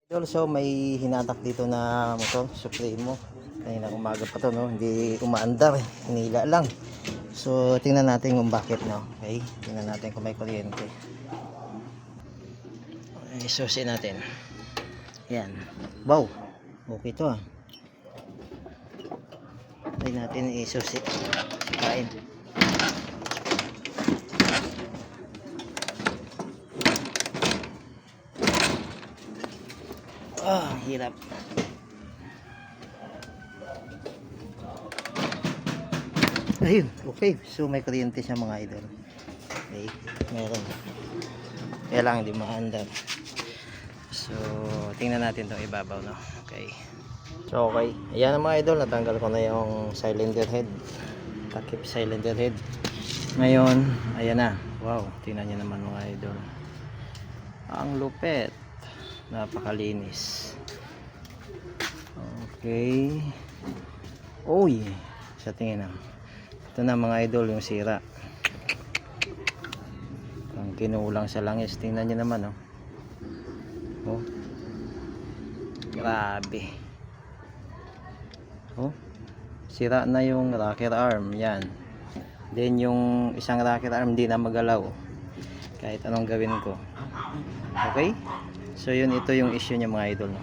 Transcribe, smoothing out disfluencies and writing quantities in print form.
Also may hinatak dito na motor Supremo. Kanina umaga pa to, no, hindi umaandar, hinila lang. So tingnan natin kung bakit, no. Okay, tingnan natin kung may kuryente. Isusi natin. Yan, wow, okay to ah. Try natin isusi, kain. Hirap. Ayun, okay. So may kuryente siya mga idol. Okay, meron. Kaya lang hindi maandar. So tingnan natin itong ibabaw, no. Okay. So okay. Ayan mga idol, natanggal ko na yung cylinder head. Takip cylinder head. Ngayon, ayan na. Wow, tingnan niyo naman mga idol. Ang lupet. Napakalinis. Okay. Uy, sa tingin na. Ito na mga idol yung sira. Ang kinulang sa langis. Tingnan nyo naman, oh. Oh. Grabe. Oh. Sira na yung rocker arm. Yan. Then yung isang rocker arm hindi na magalaw. Kahit anong gawin ko. Okay? So yun, ito yung issue niya mga idol, no?